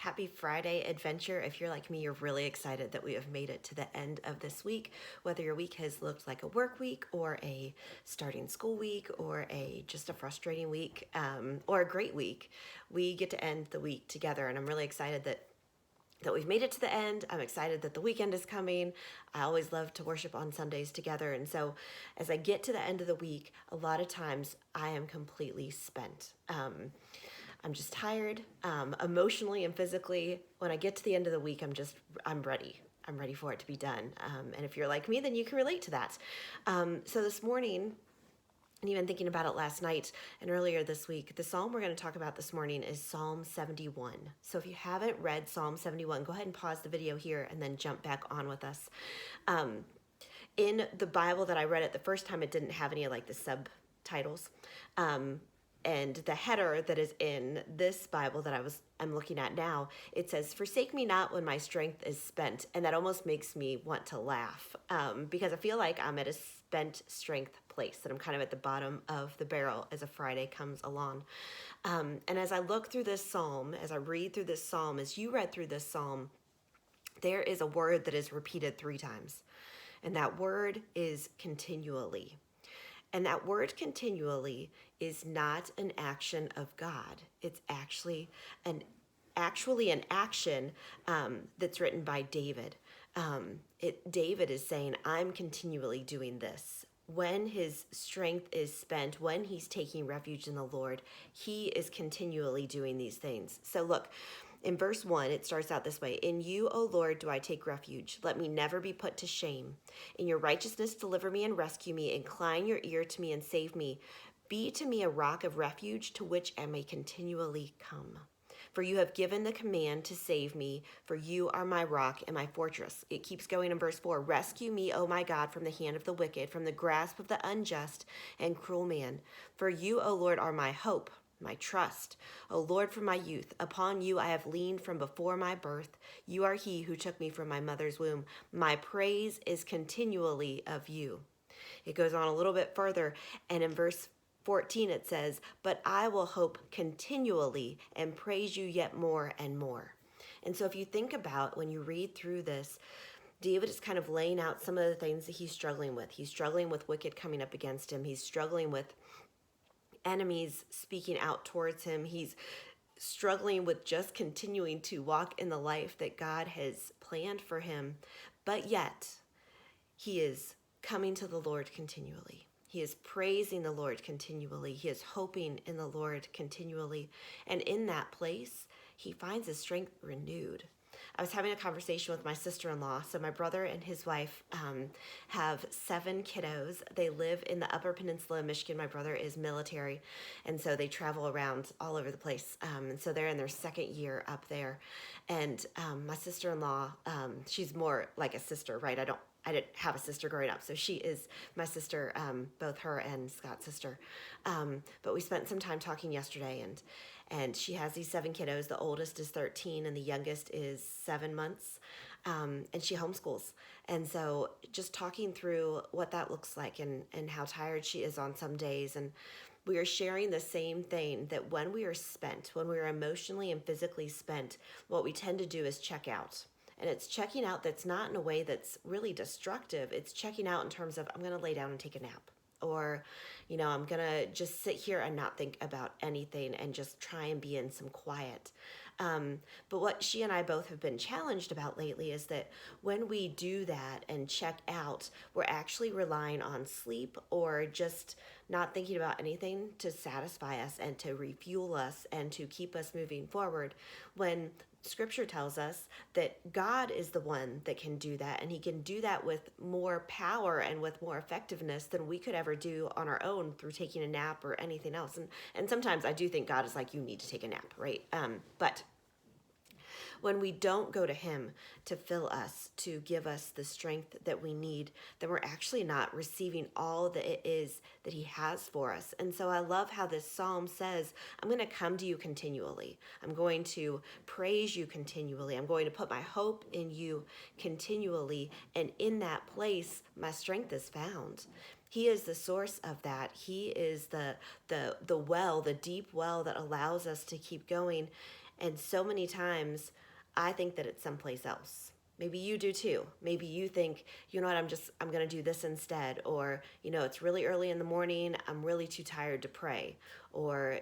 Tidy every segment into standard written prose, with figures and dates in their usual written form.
Happy Friday adventure. If you're like me, you're really excited that we have made it to the end of this week. Whether your week has looked like a work week or a starting school week or just a frustrating week or a great week, we get to end the week together. And I'm really excited that we've made it to the end. I'm excited that the weekend is coming. I always love to worship on Sundays together. And so as I get to the end of the week, a lot of times I am completely spent. I'm just tired, emotionally and physically. When I get to the end of the week, I'm ready. I'm ready for it to be done. And if you're like me, then you can relate to that. So this morning, and even thinking about it last night and earlier this week, the psalm we're going to talk about this morning is Psalm 71. So if you haven't read Psalm 71, go ahead and pause the video here and then jump back on with us. In the Bible that I read it the first time, it didn't have any of like the subtitles. And the header that is in this Bible that I'm looking at now, it says, "Forsake me not when my strength is spent." And that almost makes me want to laugh because I feel like I'm at a spent strength place, that I'm kind of at the bottom of the barrel as a Friday comes along. And as I look through this psalm, as I read through this psalm, as you read through this psalm, there is a word that is repeated 3 times. And that word is continually. And that word continually is not an action of God. It's actually an action that's written by David. David is saying, I'm continually doing this. When his strength is spent, when he's taking refuge in the Lord, he is continually doing these things. So look, in verse 1, it starts out this way. "In you, O Lord, do I take refuge. Let me never be put to shame. In your righteousness, deliver me and rescue me. Incline your ear to me and save me. Be to me a rock of refuge to which I may continually come. For you have given the command to save me, for you are my rock and my fortress." It keeps going in verse 4. "Rescue me, O my God, from the hand of the wicked, from the grasp of the unjust and cruel man. For you, O Lord, are my hope, my trust. O Lord, from my youth, upon you I have leaned from before my birth. You are he who took me from my mother's womb. My praise is continually of you." It goes on a little bit further, and in verse 14 it says, "But I will hope continually and praise you yet more and more." And so if you think about when you read through this, David is kind of laying out some of the things that he's struggling with. He's struggling with wicked coming up against him. He's struggling with enemies speaking out towards him. He's struggling with just continuing to walk in the life that God has planned for him. But yet, he is coming to the Lord continually. He is praising the Lord continually. He is hoping in the Lord continually. And in that place, he finds his strength renewed. I was having a conversation with my sister-in-law. So my brother and his wife have 7 kiddos. They live in the Upper Peninsula of Michigan. My brother is military, and so they travel around all over the place. And so they're in their 2nd year up there. And my sister-in-law, she's more like a sister, right? I didn't have a sister growing up, so she is my sister, both her and Scott's sister. But we spent some time talking yesterday, and she has these 7 kiddos. The oldest is 13 and the youngest is 7 months. And she homeschools. And so just talking through what that looks like and how tired she is on some days. And we are sharing the same thing, that when we are spent, when we are emotionally and physically spent, what we tend to do is check out. And it's checking out that's not in a way that's really destructive. It's checking out in terms of, I'm going to lay down and take a nap. Or, I'm going to just sit here and not think about anything and just try and be in some quiet. But what she and I both have been challenged about lately is that when we do that and check out, we're actually relying on sleep or just not thinking about anything to satisfy us and to refuel us and to keep us moving forward, when Scripture tells us that God is the one that can do that, and he can do that with more power and with more effectiveness than we could ever do on our own through taking a nap or anything else. And sometimes I do think God is like, you need to take a nap, right? But when we don't go to him to fill us, to give us the strength that we need, then we're actually not receiving all that it is that he has for us. And so I love how this psalm says, I'm going to come to you continually. I'm going to praise you continually. I'm going to put my hope in you continually. And in that place, my strength is found. He is the source of that. He is the well, the deep well that allows us to keep going. And so many times I think that it's someplace else. Maybe you do too. Maybe you think, you know what, I'm going to do this instead. Or, it's really early in the morning. I'm really too tired to pray. Or,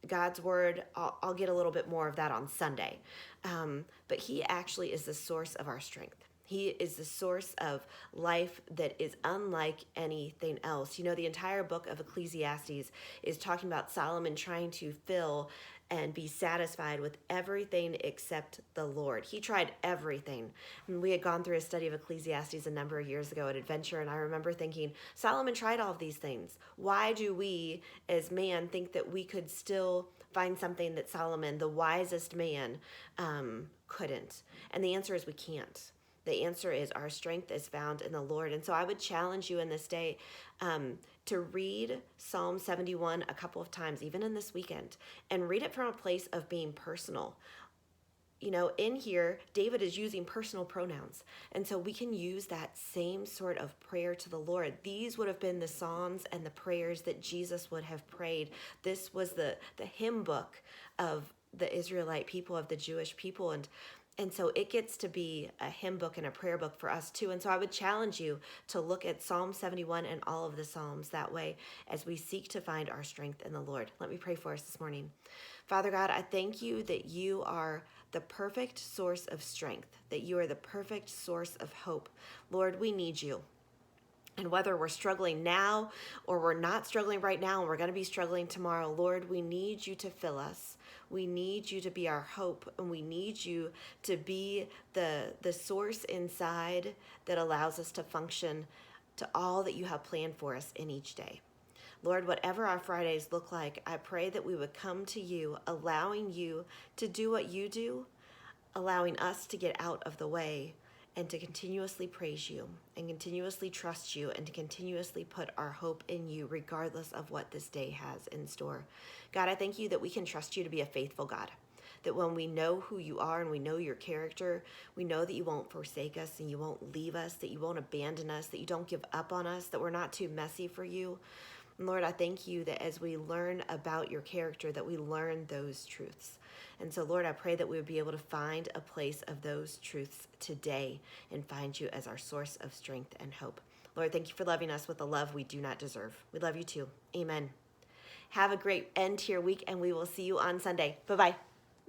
God's word, I'll get a little bit more of that on Sunday. But he actually is the source of our strength. He is the source of life that is unlike anything else. The entire book of Ecclesiastes is talking about Solomon trying to fill and be satisfied with everything except the Lord. He tried everything. And we had gone through a study of Ecclesiastes a number of years ago at Adventure, and I remember thinking, Solomon tried all of these things. Why do we, as man, think that we could still find something that Solomon, the wisest man, couldn't? And the answer is we can't. The answer is our strength is found in the Lord. And so I would challenge you in this day to read Psalm 71 a couple of times, even in this weekend, and read it from a place of being personal. In here, David is using personal pronouns. And so we can use that same sort of prayer to the Lord. These would have been the Psalms and the prayers that Jesus would have prayed. This was the hymn book of the Israelite people, of the Jewish people. And so it gets to be a hymn book and a prayer book for us too. And so I would challenge you to look at Psalm 71 and all of the Psalms that way as we seek to find our strength in the Lord. Let me pray for us this morning. Father God, I thank you that you are the perfect source of strength, that you are the perfect source of hope. Lord, we need you. And whether we're struggling now or we're not struggling right now and we're going to be struggling tomorrow, Lord, we need you to fill us. We need you to be our hope, and we need you to be the source inside that allows us to function to all that you have planned for us in each day. Lord, whatever our Fridays look like, I pray that we would come to you, allowing you to do what you do, allowing us to get out of the way, and to continuously praise you and continuously trust you and to continuously put our hope in you regardless of what this day has in store. God, I thank you that we can trust you to be a faithful God, that when we know who you are and we know your character, we know that you won't forsake us and you won't leave us, that you won't abandon us, that you don't give up on us, that we're not too messy for you. And Lord, I thank you that as we learn about your character, that we learn those truths. And so, Lord, I pray that we would be able to find a place of those truths today and find you as our source of strength and hope. Lord, thank you for loving us with a love we do not deserve. We love you too. Amen. Have a great end to your week, and we will see you on Sunday. Bye-bye.